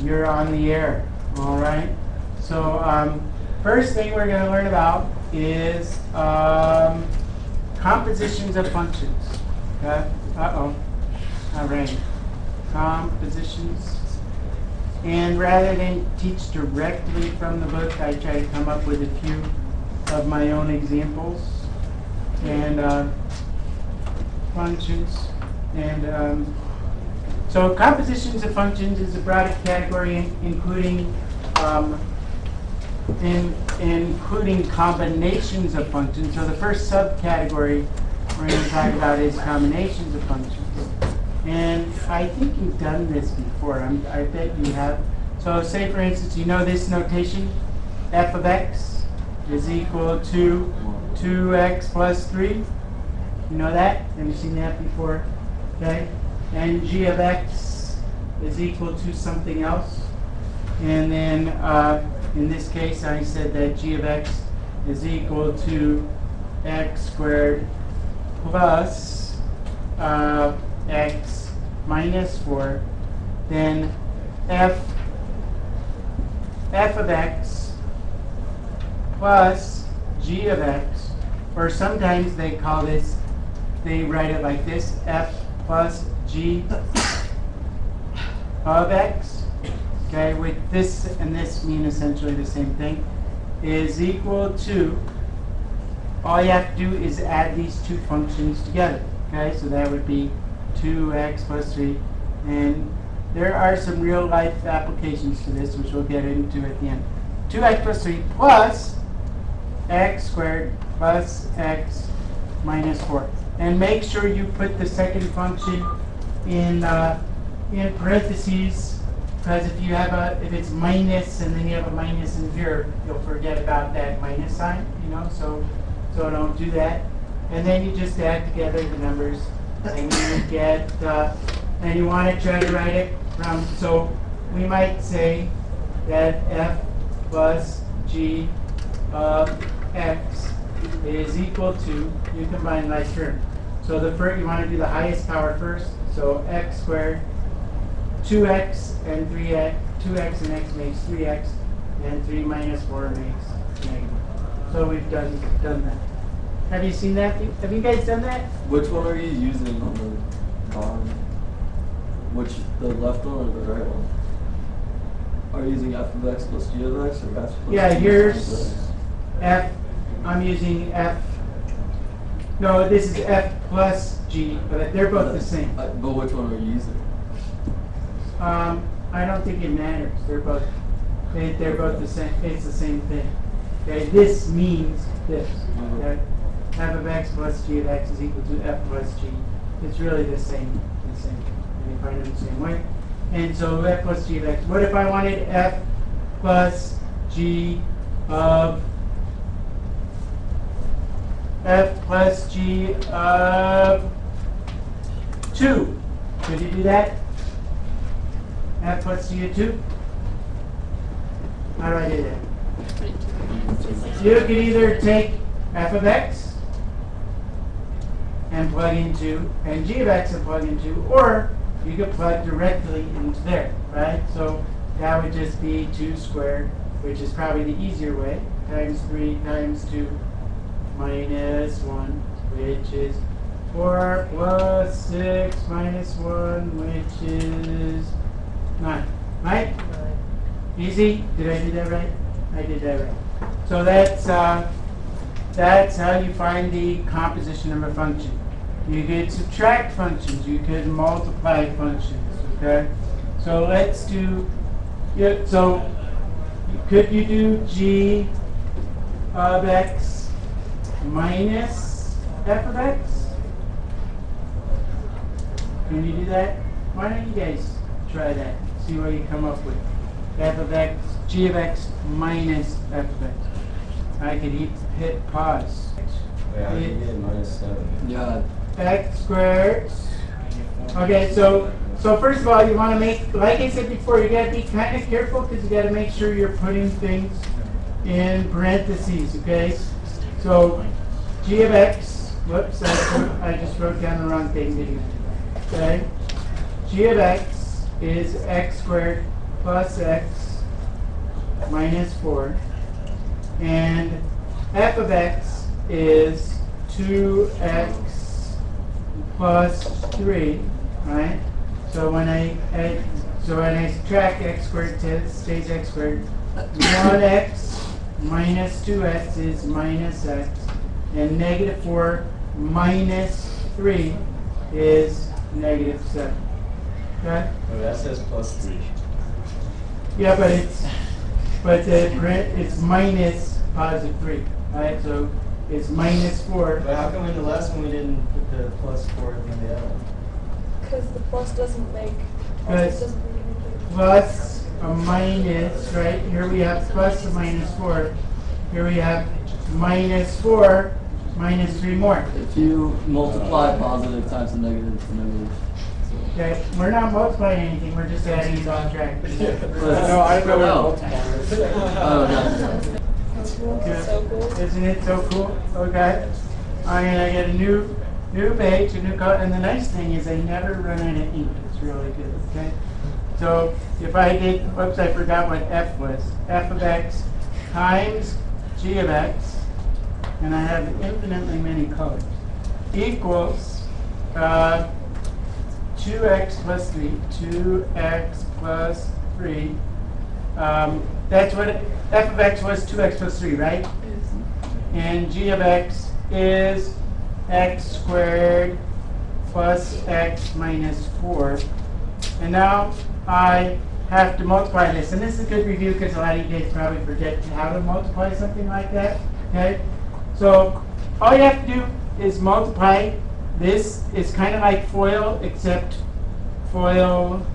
you're on the air. All right. So first thing we're going to learn about is compositions of functions. Okay. All right. Compositions. And rather than teach directly from the book, I try to come up with a few of my own examples and functions. And so compositions of functions is a broader category including combinations of functions. So the first subcategory we're going to talk about is combinations of functions. And I think you've done this before. I bet you have. So say, for instance, you know this notation, f of x is equal to 2x plus 3. You know that? Have you seen that before? Okay. And g of x is equal to something else. And then in this case, I said that g of x is equal to x squared plus x minus 4. Then f of x plus g of x, or sometimes they call this, they write it like this, f plus g of x, okay, with this and this mean essentially the same thing, is equal to, all you have to do is add these two functions together, okay, so that would be 2x plus 3, and there are some real life applications to this, which we'll get into at the end. 2x plus 3 plus x squared plus x minus 4. And make sure you put the second function in parentheses, because if it's minus and then you have a minus in here, you'll forget about that minus sign, so don't do that. And then you just add together the numbers, and you get, and you want to try to write it from, so we might say that f plus g of x is equal to, you combine like term. So the first, you want to do the highest power first. So x squared, 2x and 3x, 2x and x makes 3x, and 3 minus 4 makes negative. So we've done that. Have you seen that? Have you guys done that? Which one are you using on the bottom? The left one or the right one? Are you using f of x plus g of x or f plus yeah, g here's f. I'm using f. No, this is f plus g, but they're both the same. But which one are you using? I don't think it matters. They're both the same. It's the same thing. Okay, this means this. Okay? F of x plus g of x is equal to f plus g. It's really the same. And you find it the same way. And so f plus g of x. What if I wanted f plus g of f plus g of 2? Could you do that? F plus g of 2? How do I do that? You could either take f of x and plug into, and g of x and plug into, or you could plug directly into there, right? So that would just be 2 squared, which is probably the easier way, times 3 times 2 minus 1, which is 4 plus 6 minus 1, which is 9, right? Easy? Did I do that right? I did that right. So that's how you find the composition of a function. You could subtract functions. You could multiply functions. Okay. So let's do. Yeah. So could you do g of x minus f of x? Can you do that? Why don't you guys try that? See what you come up with. F of x, g of x minus f of x. I could hit pause. Wait, how do you get minus 7? Yeah. X squared. Okay, so first of all, you want to make, like I said before, you got to be kind of careful because you got to make sure you're putting things in parentheses. Okay, so g of x. Whoops, I just wrote down the wrong thing, didn't I? Okay, g of x is x squared plus x minus 4. And f of x is 2x plus 3, right? So when I subtract x squared, it stays x squared. 1x minus 2x is minus x. And negative 4 minus 3 is negative 7. Okay? Oh, that says plus 3. Yeah, but it's minus positive 3, right? So it's minus 4. But how come in the last one we didn't put the plus 4 at the end of the other one? Because the plus doesn't make. Because Doesn't make anything. plus a minus, right? Here we have plus a minus 4. Here we have minus 4 minus 3 more. If you multiply positive times the negative, it's a negative. Okay, we're not multiplying anything, we're just adding it on track. No, I don't know what Oh, no. Yeah. So cool. Isn't it so cool? Okay. I'm gonna get a new page, a new color, and the nice thing is I never run out of ink. It's really good. Okay. So if I did, whoops, I forgot what f was. F of x times g of x, and I have infinitely many colors, equals 2x plus 3. 2x plus 3. That's what f of x was, 2x plus 3, right? And g of x is x squared plus x minus 4. And now I have to multiply this. And this is a good review because a lot of you guys probably forget how to multiply something like that. Okay? So all you have to do is multiply. This is kind of like FOIL, except FOIL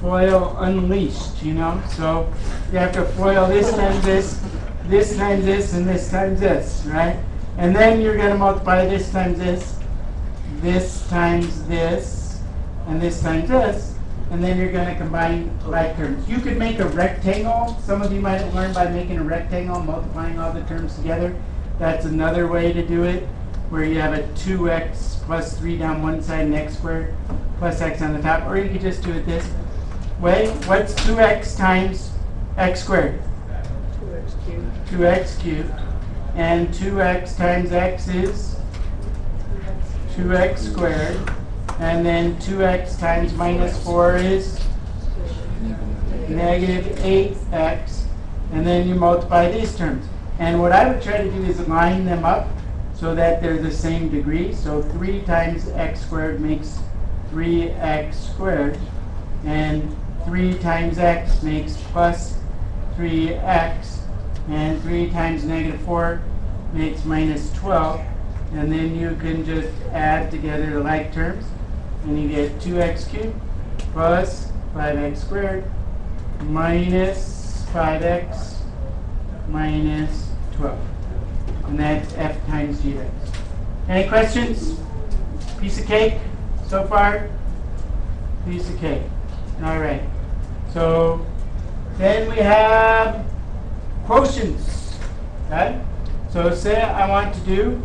unleashed, you know? So you have to FOIL this times this times this, and this times this, right? And then you're going to multiply this times this times this, and this times this, and then you're going to combine like terms. You could make a rectangle. Some of you might have learned by making a rectangle, multiplying all the terms together. That's another way to do it, where you have a 2x plus 3 down one side and x squared plus x on the top. Or you could just do it this way. What's 2x times x squared? 2x cubed. 2x cubed. And 2x times x is 2x squared. And then 2x times minus 4 is negative 8x. And then you multiply these terms. And what I would try to do is line them up so that they're the same degree. So 3 times x squared makes 3x squared. And 3 times x makes plus 3x. And 3 times negative 4 makes minus 12. And then you can just add together the like terms. And you get 2x cubed plus 5x squared minus 5x minus 12. And that's f times g of x. Any questions? Piece of cake so far? Piece of cake. All right. So then we have quotients. Okay? So say I want to do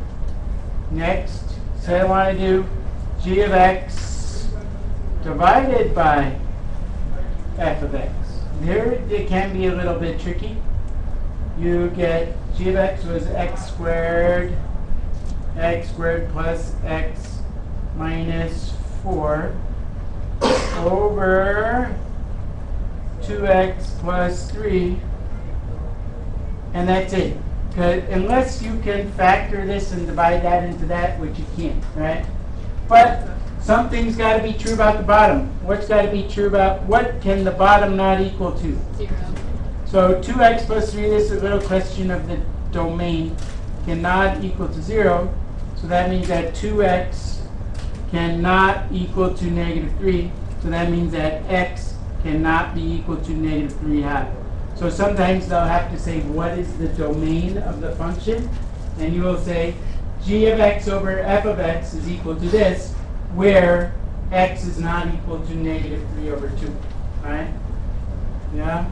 next. Say I want to do g of x divided by f of x. Here it can be a little bit tricky. You get g of x was x squared plus x minus 4 over 2x plus 3, and that's it. Unless you can factor this and divide that into that, which you can't, right? But something's got to be true about the bottom. What's got to be true about, what can the bottom not equal to? 0. So 2x plus 3, this is a little question of the domain, cannot equal to 0. So that means that 2x cannot equal to negative 3. So that means that x cannot be equal to negative 3 half. So sometimes they'll have to say, what is the domain of the function? And you will say, g of x over f of x is equal to this, where x is not equal to negative 3 over 2. Right? Yeah?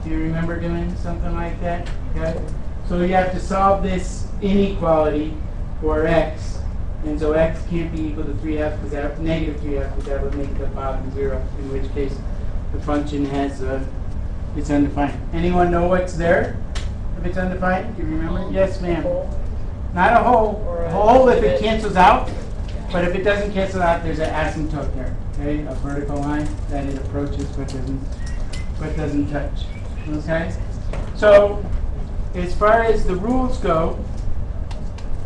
Do you remember doing something like that? Okay. So you have to solve this inequality for x. And so x can't be equal to 3 halves because that negative 3 halves, because that would make the bottom 0, in which case the function has it's undefined. Anyone know what's there? If it's undefined, do you remember? Yes, ma'am. Not a hole. Or A a hole if it pivot. cancels out, but if it doesn't cancel out, there's an asymptote there. Okay, a vertical line that it approaches but doesn't touch. Okay, so as far as the rules go,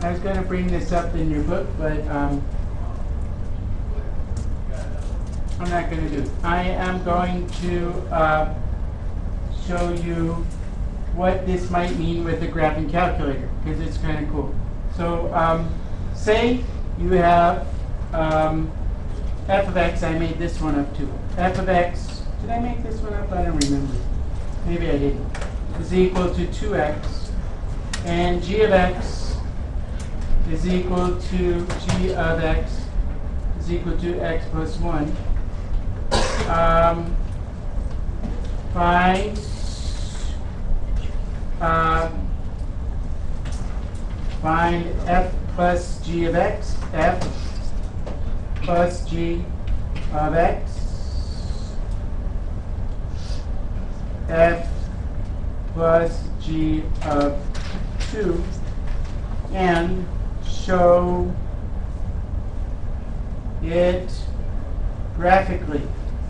I was going to bring this up in your book, but I'm not going to do it. I am going to show you what this might mean with the graphing calculator, because it's kind of cool. So say you have f of x, I made this one up too. F of x, did I make this one up? I don't remember. Maybe I didn't. Is equal to 2x, and g of x is equal to g of x is equal to x plus 1. Find f plus g of x, f plus g of x, f plus g of 2, and show it graphically.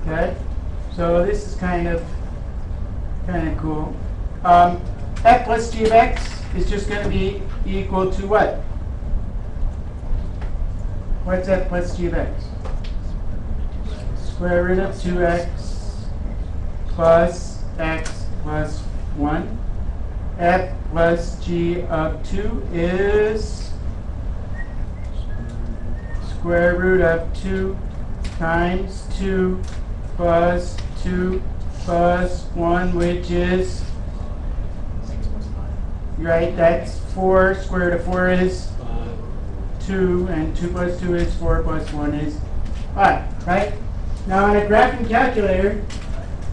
Okay, so this is kind of cool. F plus g of x is just going to be equal to what? What's f plus g of x? Square root of 2x plus x plus 1. F plus g of 2 is square root of 2 times 2 plus 2 plus 1, which is, right, that's 4. Square root of 4 is 2, and 2 plus 2 is 4, plus 1 is 5, right? Now on a graphing calculator,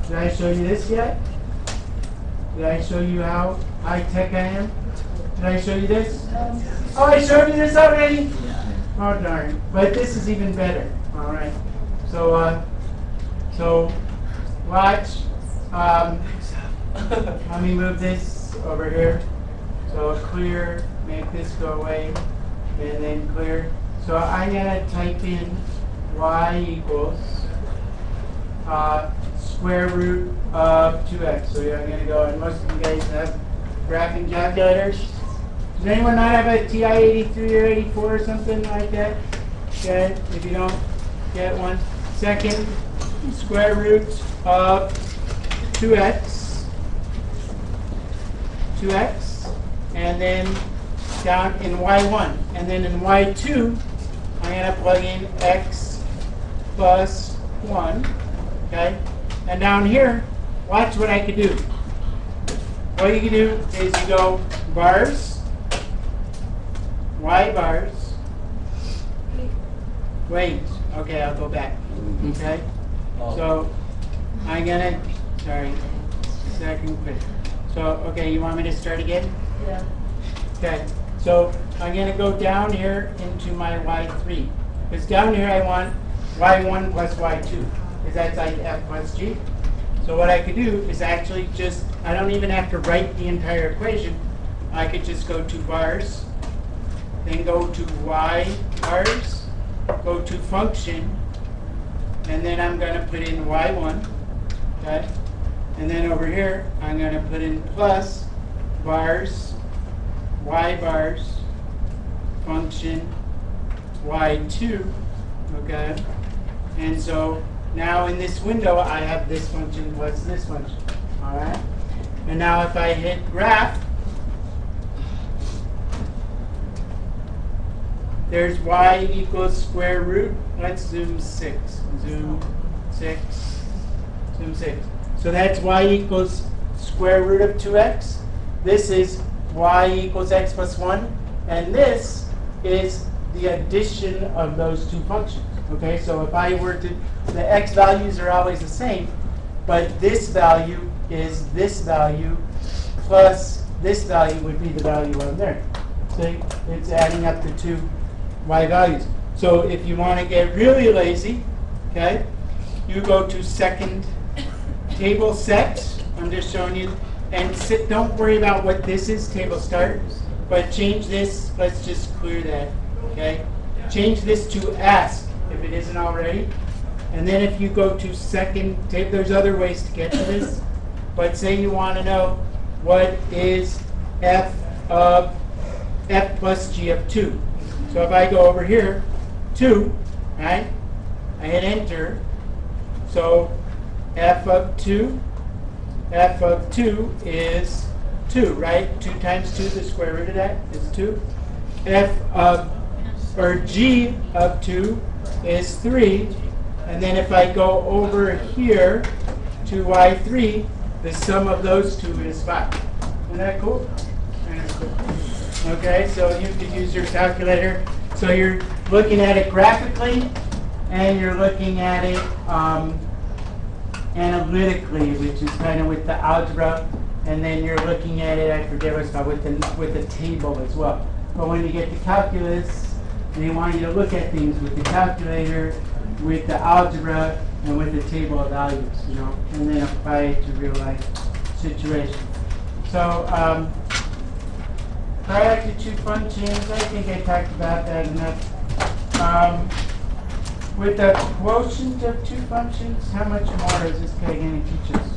did I show you this yet? Did I show you how high-tech I am? Did I show you this? Oh, I showed you this already? Oh, darn. But this is even better. All right. So watch. Let me move this over here. So clear, make this go away, and then clear. So I'm going to type in y equals square root of 2x. So I'm going to go, and most of you guys have graphing calculators. Does anyone not have a TI-83 or 84 or something like that? Okay, if you don't, get one. Second, square root of 2x, and then down in y1. And then in y2, I'm going to plug in x plus 1, okay? And down here, watch what I could do. What you can do is you go bars, y bars, wait, okay, I'll go back, okay? So I'm gonna, sorry, second quick. So, okay, you want me to start again? Yeah. Okay, so I'm gonna go down here into my y3. Because down here I want y1 plus y2, because that's like f plus g. So what I could do is actually just, I don't even have to write the entire equation. I could just go to bars, then go to y bars, go to function, and then I'm going to put in y1, okay? And then over here, I'm going to put in plus bars, y bars, function, y2, okay? And so now in this window, I have this function plus this function, all right? And now if I hit graph, there's y equals square root. Let's zoom 6. Zoom 6. Zoom 6. So that's y equals square root of 2x. This is y equals x plus 1. And this is the addition of those two functions. Okay, so if I were to, the x values are always the same, but this value is this value plus this value would be the value over there. See, it's adding up the two y values. So if you want to get really lazy, okay, you go to second table set, I'm just showing you, and don't worry about what this is, table start, but change this, let's just clear that, okay? Change this to ask, if it isn't already. And then if you go to second table, there's other ways to get to this, but say you want to know what is f plus g of 2. So if I go over here, 2, right? I hit enter. So f of 2 is 2, right? 2 times 2, the square root of that is 2. G of 2 is 3. And then if I go over here to y3, the sum of those two is 5. Isn't that cool? That's cool. Okay, so you could use your calculator. So you're looking at it graphically, and you're looking at it analytically, which is kind of with the algebra, and then you're looking at it, I forget what it's called, with the table as well. But when you get to calculus, they want you to look at things with the calculator, with the algebra, and with the table of values, and then apply it to real life situations. So, product of two functions, I think I talked about that enough. With the quotient of two functions, how much more is this guy going to teach us?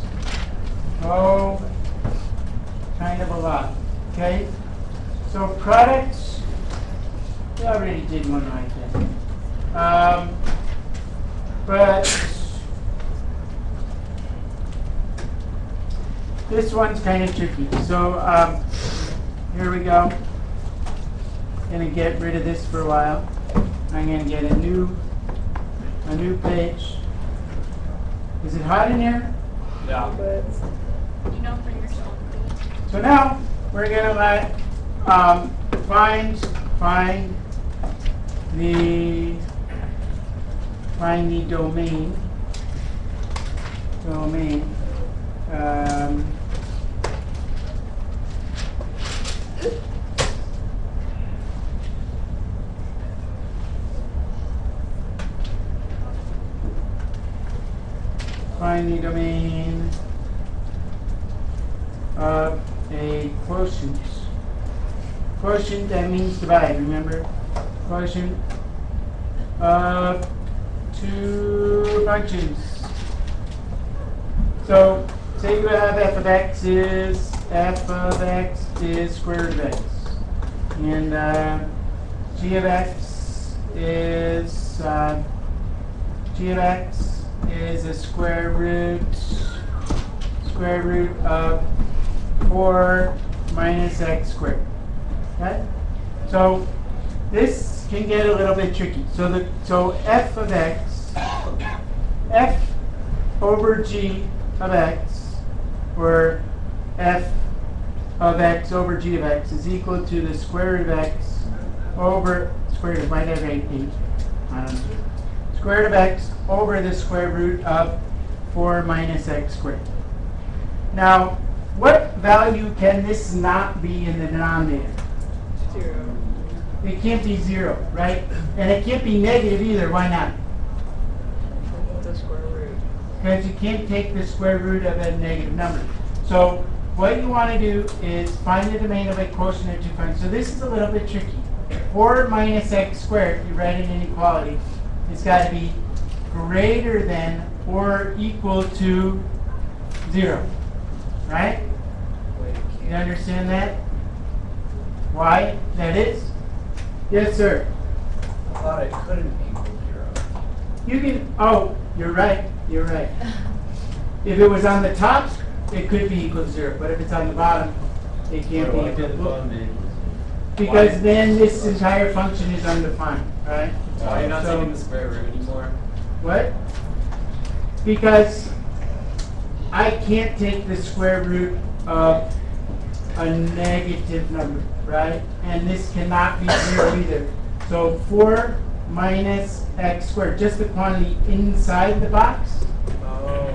Oh, kind of a lot. Okay? So products, we already did one like that. But this one's kind of tricky. So here we go. Going to get rid of this for a while. I'm going to get a new page. Is it hot in here? Yeah. But For yourself. So now we're going to find the domain. Find the domain of a quotient. Quotient, that means divide, remember? Quotient of two functions. So, say you have f of x is square root of x. And g of x is a square root of 4 minus x squared. Okay? So this can get a little bit tricky. So f of x, f over g of x, or f of x over g of x is equal to the square root of x over square root of, might have 8, square root of x over the square root of 4 minus x squared. Now, what value can this not be in the denominator? 0. It can't be 0, right? And it can't be negative either. Why not? The square root. Because you can't take the square root of a negative number. So what you want to do is find the domain of a quotient of two functions. So this is a little bit tricky. 4 minus x squared, you write an inequality, it's got to be greater than or equal to 0. Right? You understand that? Why that is? Yes, sir. I thought it couldn't equal 0. You can, oh, you're right. If it was on the top, it could be equal to 0. But if it's on the bottom, it can't be equal to 0. Because then this entire function is undefined, right? Why you're not So- taking the square root anymore? What? Because I can't take the square root of a negative number, right? And this cannot be 0 either. So 4 minus x squared, just the quantity inside the box,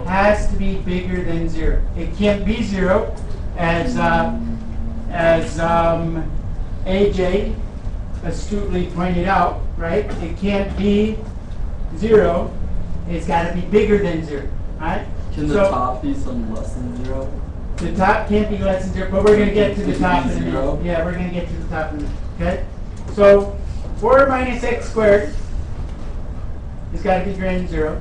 has to be bigger than 0. It can't be 0, as AJ astutely pointed out, right? It can't be 0. It's got to be bigger than 0, right? Can the So- top be some less than 0? The top can't be less than 0, but we're gonna get to the It can top be in a minute. 0? Yeah, we're gonna get to the top in a minute, okay? So 4 minus x squared has gotta be greater than 0.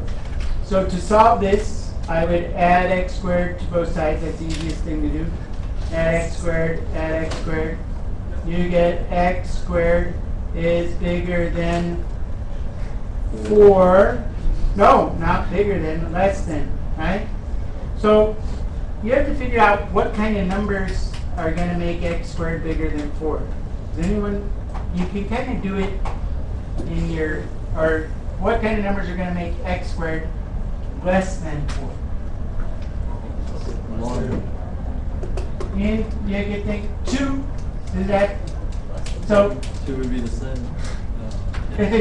So to solve this, I would add x squared to both sides. That's the easiest thing to do. Add x squared, add x squared. You get x squared is bigger than 4. No, not bigger than, less than, right? So you have to figure out what kind of numbers are going to make x squared bigger than 4. Does anyone, you can kind of do it in your, or what kind of numbers are going to make x squared less than 4? 1. You can think 2, is that, so 2 would be the same. if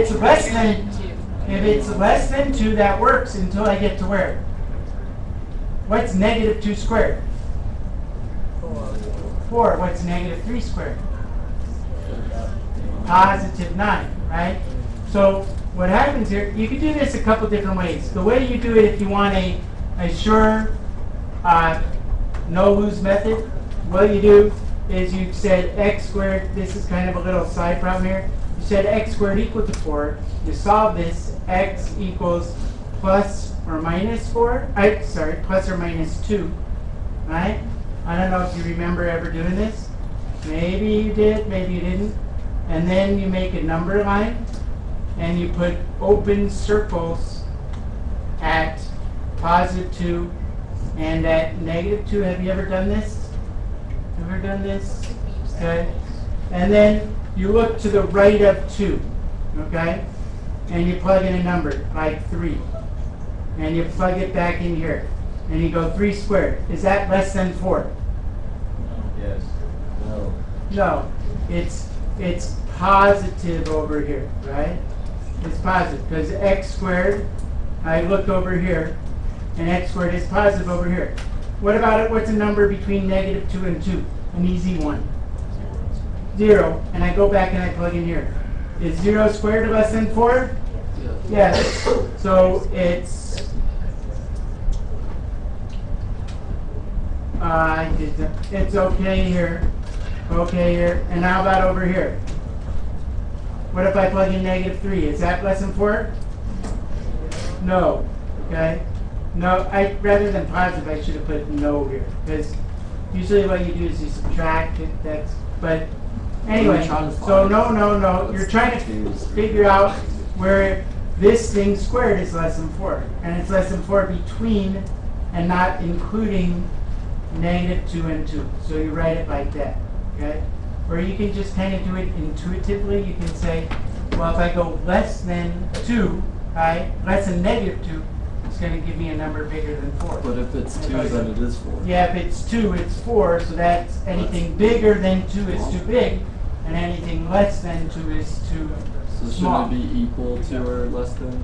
it's less than 2, that works until I get to where? What's negative 2 squared? 4. What's negative 3 squared? Positive 9, right? So what happens here, you can do this a couple different ways. The way you do it if you want a sure no-lose method, what you do is you said x squared, this is kind of a little side problem here. You said x squared equal to 4. You solve this, x equals plus or minus 4. Plus or minus 2, right? I don't know if you remember ever doing this. Maybe you did, maybe you didn't. And then you make a number line, and you put open circles at positive 2 and at negative 2. Have you ever done this? Ever done this? Okay. And then you look to the right of 2, okay? And you plug in a number, like 3. And you plug it back in here. And you go 3 squared. Is that less than 4? Yes. No. No. It's positive over here, right? It's positive because x squared, I look over here, and x squared is positive over here. What about it? What's a number between negative 2 and 2? An easy one. 0. And I go back and I plug in here. Is 0 squared less than 4? Yeah. Yes. So it's it's okay here. Okay here. And how about over here? What if I plug in negative 3? Is that less than 4? No. Okay. No, rather than positive, I should have put no here, because usually what you do is you subtract it. But anyway. So no. You're trying to figure out where this thing squared is less than 4, and it's less than 4 between and not including negative 2 and 2. So you write it like that. Okay. Or you can just kind of do it intuitively. You can say, well, if I go less than 2, right, less than negative 2, it's going to give me a number bigger than 4. But if it's 2, then it is 4. Yeah, if it's 2, it's 4. So that's anything bigger than 2 is too big, and anything less than 2 is too So small. shouldn't it be equal to or less than?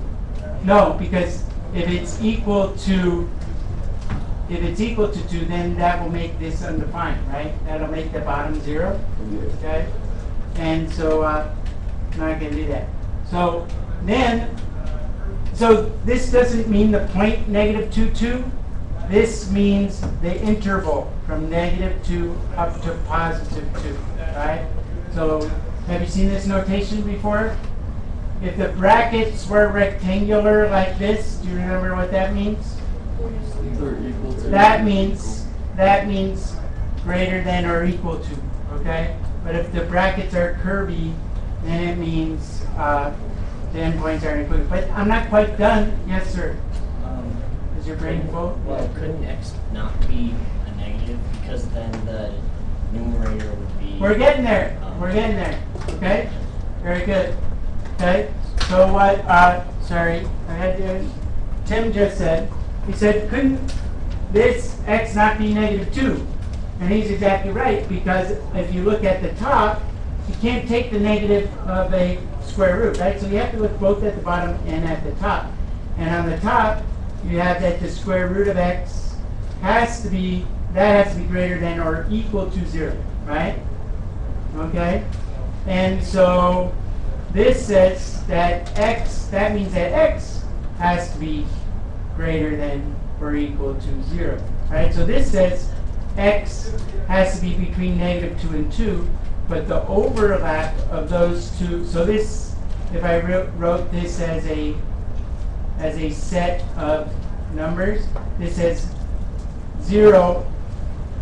No, because if it's equal to 2, then that will make this undefined, right? That'll make the bottom 0. Okay? And so, I'm not going to do that. So this doesn't mean the point negative 2, 2. This means the interval from negative 2 up to positive 2, right? So have you seen this notation before? If the brackets were rectangular like this, do you remember what that means? They're equal to. That means greater than or equal to, okay? But if the brackets are curvy, then it means the endpoints are included. But I'm not quite done. Yes, sir. Is your brain full? Well, couldn't x not be a negative because then the numerator would be. We're getting there. We're getting there. Okay? Very good. Okay? So what, Tim just said, he said, couldn't this x not be negative 2? And he's exactly right, because if you look at the top, you can't take the negative of a square root, right? So you have to look both at the bottom and at the top. And on the top, you have that the square root of x has to be greater than or equal to 0, right? Okay? And so this says that x, that means that x has to be greater than or equal to 0. Right? So this says x has to be between negative 2 and 2, but the overlap of those two, so this, if I wrote this as a set of numbers, this says 0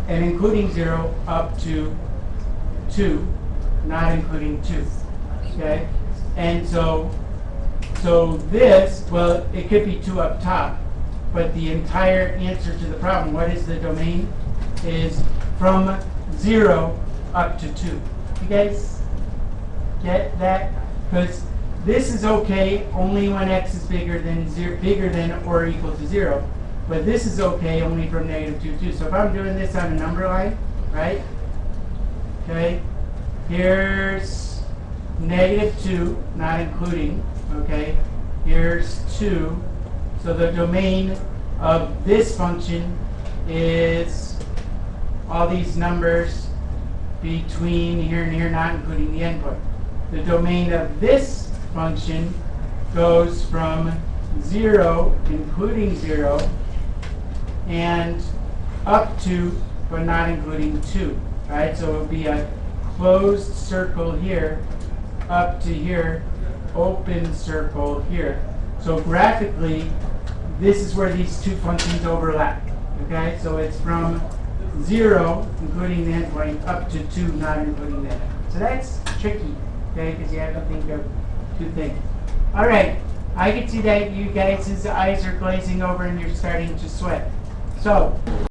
and including 0 up to 2, not including 2. Okay? And so this, well, it could be 2 up top, but the entire answer to the problem, what is the domain, is from 0 up to 2. You guys get that? Because this is okay only when x is bigger than or equal to 0. But this is okay only from negative 2 to 2. So if I'm doing this on a number line, right? Okay, here's negative 2, not including, okay? Here's 2. So the domain of this function is all these numbers between here and here, not including the endpoint. The domain of this function goes from 0, including 0, and up to, but not including 2. Right? So it would be a closed circle here, up to here, open circle here. So graphically, this is where these two functions overlap. Okay? So it's from 0, including the endpoint, up to 2, not including the endpoint. So that's tricky, okay? Because you have to think of two things. All right. I can see that you guys' eyes are glazing over and you're starting to sweat. So